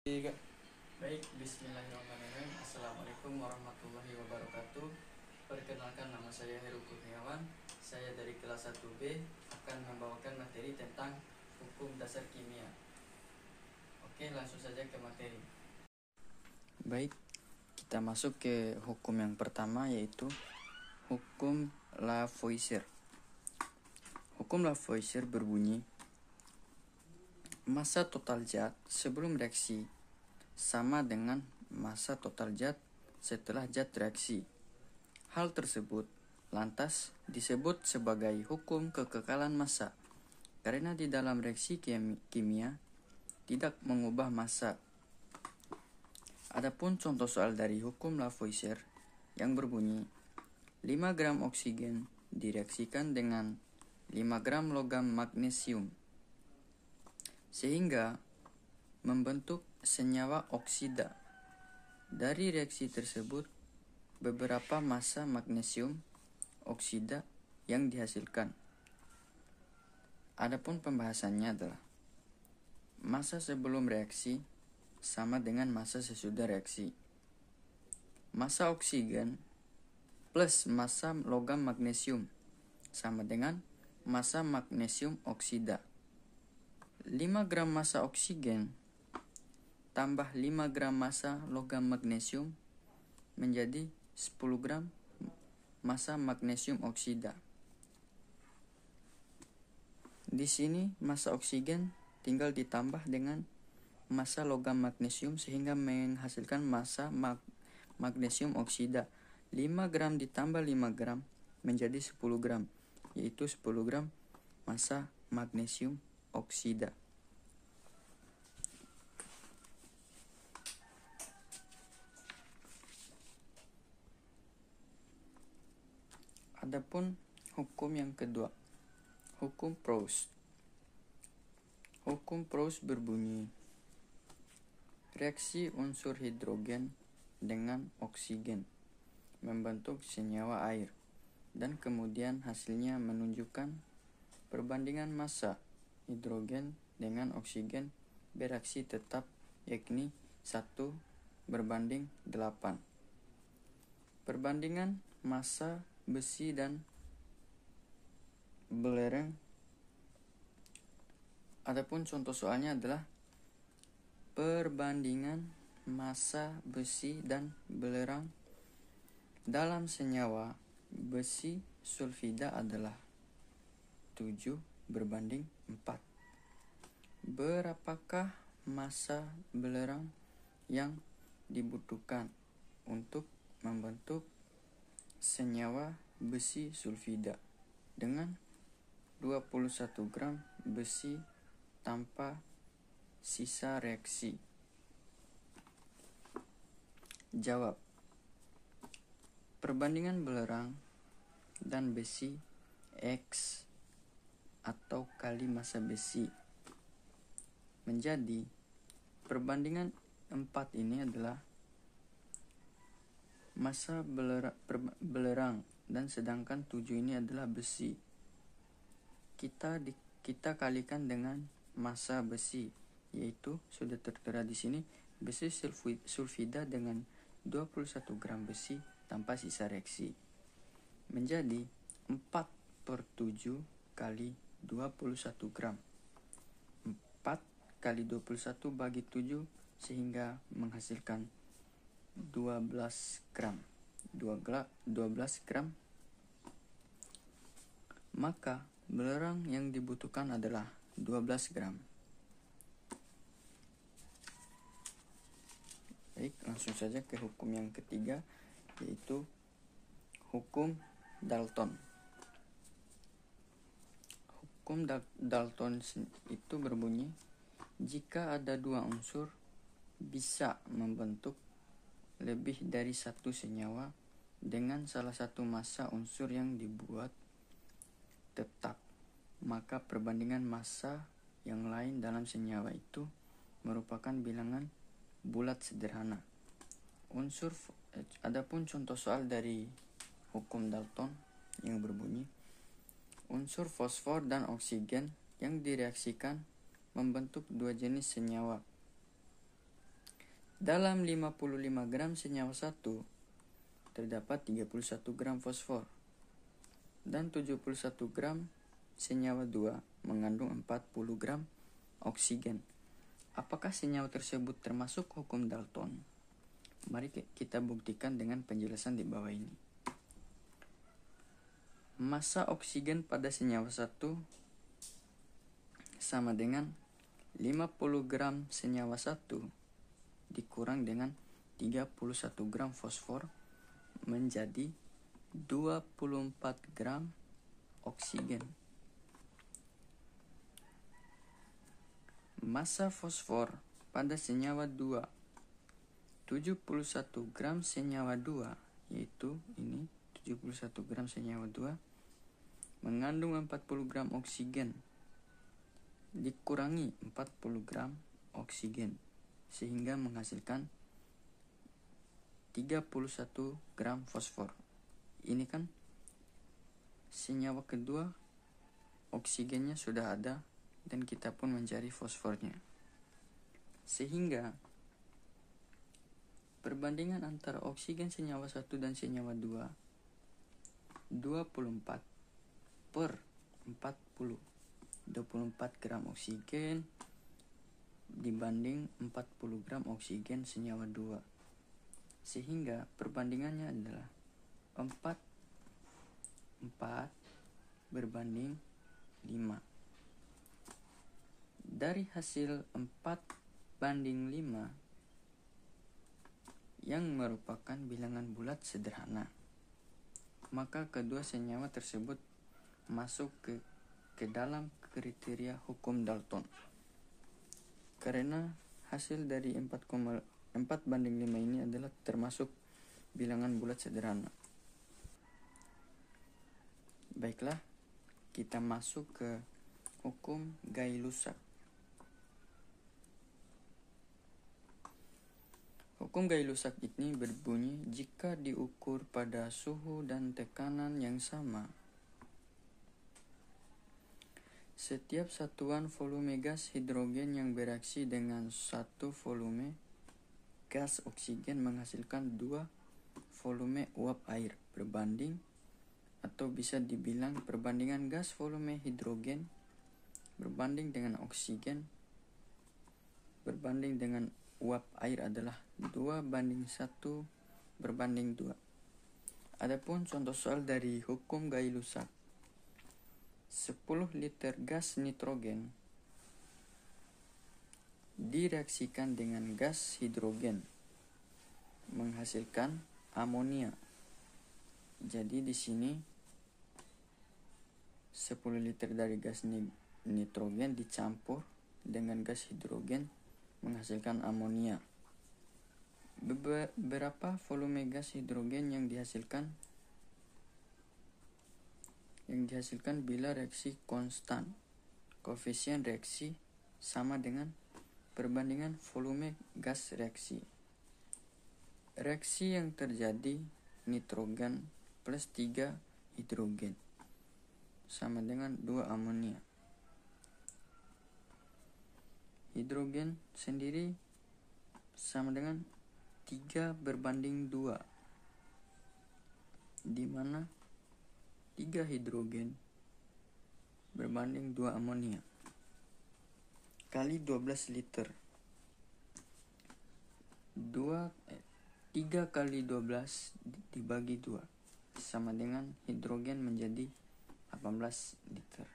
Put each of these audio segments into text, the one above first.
Baik, bismillahirrahmanirrahim. Assalamualaikum warahmatullahi wabarakatuh. Perkenalkan, nama saya Heru Kurniawan. Saya dari kelas 1B akan membawakan materi tentang hukum dasar kimia. Oke, langsung saja ke materi. Baik, kita masuk ke hukum yang pertama, yaitu hukum Lavoisier. Hukum Lavoisier berbunyi, massa total zat sebelum reaksi sama dengan massa total zat setelah zat reaksi. Hal tersebut lantas disebut sebagai hukum kekekalan massa, karena di dalam reaksi kimia tidak mengubah massa. Adapun contoh soal dari hukum Lavoisier yang berbunyi, 5 gram oksigen direaksikan dengan 5 gram logam magnesium, sehingga membentuk senyawa oksida. Dari reaksi tersebut, beberapa massa magnesium oksida yang dihasilkan. Adapun pembahasannya adalah massa sebelum reaksi sama dengan massa sesudah reaksi. Massa oksigen plus massa logam magnesium sama dengan massa magnesium oksida. 5 gram massa oksigen tambah 5 gram massa logam magnesium menjadi 10 gram massa magnesium oksida. Di sini massa oksigen tinggal ditambah dengan massa logam magnesium sehingga menghasilkan massa magnesium oksida. 5 gram ditambah 5 gram menjadi 10 gram, yaitu 10 gram massa magnesium oksida. Adapun hukum yang kedua, hukum Proust. Hukum Proust berbunyi, reaksi unsur hidrogen dengan oksigen membentuk senyawa air, dan kemudian hasilnya menunjukkan perbandingan massa hidrogen dengan oksigen bereaksi tetap, yakni 1:8. Perbandingan massa besi dan belerang. Adapun contoh soalnya adalah perbandingan massa besi dan belerang dalam senyawa besi sulfida adalah 7:4. Berapakah massa belerang yang dibutuhkan untuk membentuk senyawa besi sulfida dengan 21 gram besi tanpa sisa reaksi? Jawab, perbandingan belerang dan besi X atau kali massa besi. Menjadi perbandingan 4 ini adalah massa belerang dan sedangkan 7 ini adalah besi. Kita kalikan dengan massa besi, yaitu sudah tertera di sini, besi sulfida dengan 21 gram besi tanpa sisa reaksi. Menjadi 4/7 kali 21 gram. 4 kali 21 bagi 7 sehingga menghasilkan 12 gram. 12 gram. Maka belerang yang dibutuhkan adalah 12 gram. Baik, langsung saja ke hukum yang ketiga, yaitu hukum Dalton. Hukum Dalton itu berbunyi, jika ada 2 unsur bisa membentuk lebih dari satu senyawa dengan salah satu massa unsur yang dibuat tetap, maka perbandingan massa yang lain dalam senyawa itu merupakan bilangan bulat sederhana. Adapun contoh soal dari hukum Dalton yang berbunyi, unsur fosfor dan oksigen yang direaksikan membentuk 2 jenis senyawa. Dalam 55 gram senyawa 1 terdapat 31 gram fosfor dan 71 gram senyawa 2 mengandung 40 gram oksigen. Apakah senyawa tersebut termasuk hukum Dalton? Mari kita buktikan dengan penjelasan di bawah ini. Massa oksigen pada senyawa 1 sama dengan 50 gram senyawa 1 dikurang dengan 31 gram fosfor menjadi 24 gram oksigen. Massa fosfor pada senyawa 2 71 gram senyawa 2, yaitu ini 71 gram senyawa 2 mengandung 40 gram oksigen dikurangi 40 gram oksigen sehingga menghasilkan 31 gram fosfor. Ini kan senyawa kedua, oksigennya sudah ada dan kita pun mencari fosfornya. Sehingga perbandingan antara oksigen senyawa 1 dan senyawa 2 24 per 40, 24 gram oksigen dibanding 40 gram oksigen senyawa 2. Sehingga perbandingannya adalah 4 berbanding 5. Dari hasil 4 banding 5 yang merupakan bilangan bulat sederhana, maka kedua senyawa tersebut masuk ke dalam kriteria hukum Dalton. Karena hasil dari 4 banding 5 ini adalah termasuk bilangan bulat sederhana. Baiklah, kita masuk ke hukum Gay-Lussac. Hukum Gay-Lussac ini berbunyi, jika diukur pada suhu dan tekanan yang sama, setiap satuan volume gas hidrogen yang bereaksi dengan satu volume gas oksigen menghasilkan 2 volume uap air berbanding, atau bisa dibilang perbandingan gas volume hidrogen berbanding dengan oksigen berbanding dengan uap air adalah 2 banding 1 berbanding 2. Adapun contoh soal dari hukum Gay-Lussac, 10 liter gas nitrogen direaksikan dengan gas hidrogen menghasilkan amonia. Jadi di sini 10 liter dari gas nitrogen dicampur dengan gas hidrogen menghasilkan amonia. Berapa volume gas hidrogen yang dihasilkan? Bila reaksi konstan, koefisien reaksi sama dengan perbandingan volume gas reaksi. Reaksi yang terjadi nitrogen plus 3 hidrogen sama dengan 2 amonia. Hidrogen sendiri sama dengan 3 berbanding 2, di mana 3 hidrogen berbanding 2 amonia kali 12 liter. 3 kali 12 dibagi 2 sama dengan hidrogen menjadi 18 liter.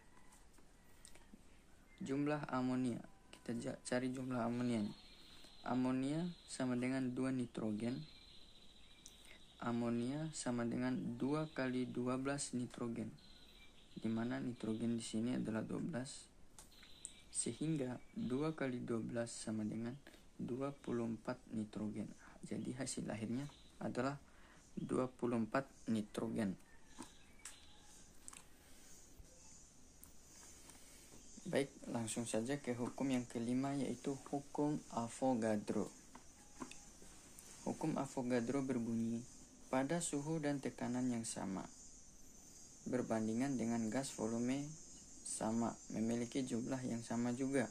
Jumlah amonia, kita cari jumlah amonia. Amonia sama dengan 2 nitrogen. Amonia sama dengan 2 kali 12 nitrogen, di mana nitrogen di sini adalah 12, sehingga 2 kali 12 sama dengan 24 nitrogen. Jadi hasil akhirnya adalah 24 nitrogen. Baik, langsung saja ke hukum yang kelima, yaitu hukum Avogadro. Hukum Avogadro berbunyi, pada suhu dan tekanan yang sama, berbandingan dengan gas volume sama, memiliki jumlah yang sama juga,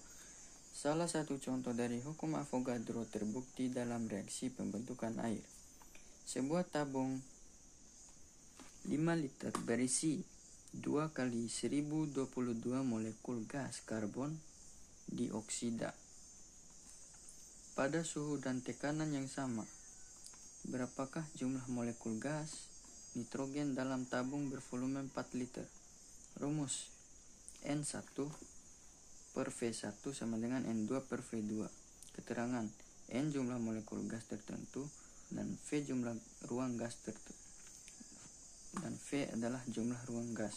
Salah satu contoh dari hukum Avogadro terbukti dalam reaksi pembentukan air. Sebuah tabung 5 liter berisi 2 kali 1022 molekul gas karbon dioksida pada suhu dan tekanan yang sama. Berapakah jumlah molekul gas nitrogen dalam tabung bervolume 4 liter? Rumus: N1 per V1 sama dengan N2 per V2. Keterangan: N jumlah molekul gas tertentu dan V jumlah ruang gas tertentu. Dan V adalah jumlah ruang gas.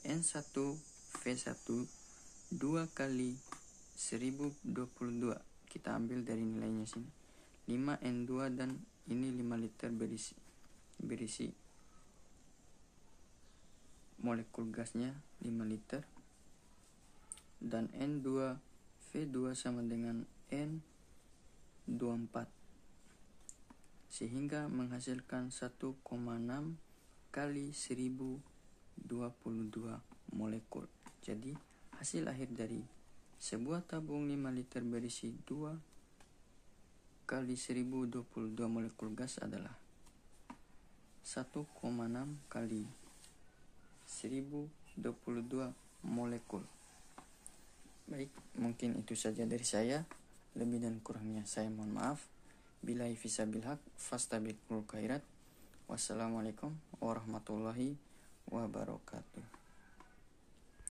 N1 V1 2 kali 1022. Kita ambil dari nilainya sini. 5 N2 dan ini 5 liter berisi molekul gasnya 5 liter. Dan N2 V2 sama dengan N24. Sehingga menghasilkan 1,6 kali 1022 molekul. Jadi hasil akhir dari sebuah tabung 5 liter berisi 2 kali 1022 molekul gas adalah 1,6 kali 1022 molekul. Baik, mungkin itu saja dari saya. Lebih dan kurangnya saya mohon maaf. Billahi fisabil haq fastabiqul khairat. Wassalamualaikum warahmatullahi wabarakatuh.